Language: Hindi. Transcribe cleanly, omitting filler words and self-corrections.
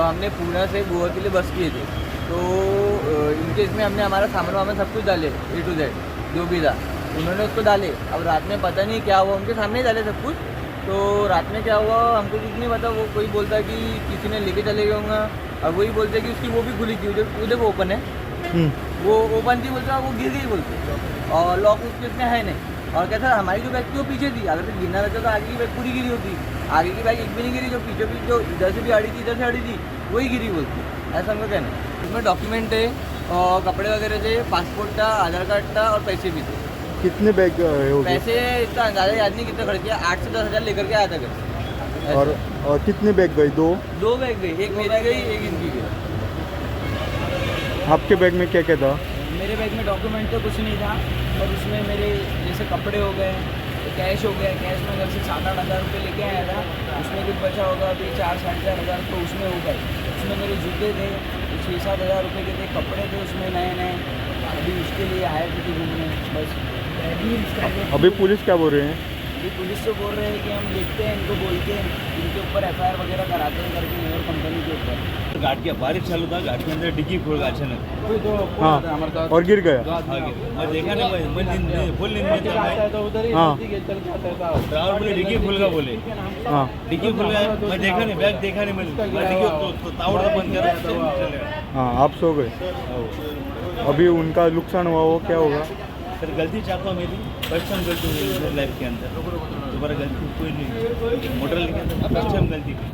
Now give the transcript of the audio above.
हमने पूना से गोवा के लिए बस किए थे, तो इनके इसमें हमने हमारा सामान वामान सब कुछ डाले A to Z जो भी था उन्होंने उसको डाले। अब रात में पता नहीं क्या हुआ, उनके सामने ही डाले सब कुछ। तो रात में क्या हुआ हमको कुछ नहीं पता। वो कोई बोलता है कि किसी ने लेके चले गए होंगे, और वही बोलते हैं कि उसकी वो भी खुली थी, उधर वो ओपन है, वो ओपन थी बोलते वो गिर गई बोलते, और लॉक उसके इसमें है नहीं। और कहता हमारी जो बैग थी वो पीछे थी, अगर तो गिरना रहता तो आगे की बैग पूरी गिरी होती, आगे की बैग एक भी नहीं गिरी, जो पीछे भी जो इधर से भी अड़ी थी इधर से अड़ी थी वही गिरी बोलती। ऐसा उनका कहना है। इसमें डॉक्यूमेंट है और कपड़े वगैरह थे, पासपोर्ट था, आधार कार्ड था और पैसे भी थे। कितने बैग हो गए? पैसे इतना अंदाजा याद नहीं कितना खर्च किया, 8 से 10 हज़ार लेकर के आया था घर। और कितने बैग गए? दो बैग गई, एक मेरी गई एक इनकी गई। आपके बैग में क्या क्या था? मेरे बैग में डॉक्यूमेंट तो कुछ नहीं था, और उसमें मेरे जैसे कपड़े हो गए, कैश हो गया, कैश में घर से 7-8 हज़ार रुपये लेके आया था, उसमें कुछ बचा होगा अभी 4-4.5 हज़ार तो उसमें हो गए। उसमें मेरे जूते थे 6-7 हज़ार रुपये के थे, कपड़े थे उसमें नए नए, अभी उसके लिए आए थे घूमने बस। अभी पुलिस क्या बोल रहे हैं? अभी पुलिस तो बोल रहे हैं कि हम देखते हैं, इनको बोल के इनके ऊपर FIR वगैरह कराते हैं करके मेयर कंपनी के ऊपर। गाड़ी की बारिश चालू था, गाड़ी के अंदर डिग्गी खोल गया अचानक। हाँ, और गिर गया। मैं देखा नहीं, मैं फुल नींद में था। हाँ ड्राइवर बोले डिग्गी खुल गया, बोले हाँ डिग्गी खुल गया। मैं देखा नहीं, बैग देखा नहीं, मैं डिग्गी तो तावड़ बंद कर। हाँ, आप सो गए। अभी उनका नुकसान हुआ वो क्या होगा? फिर गलती चाहता हूँ मेरी, पर्सनल गलती हुई मेरी लाइफ के अंदर, दोबारा गलती कोई नहीं, मोटर लेके अंदर फर्स्ट टाइम गलती की।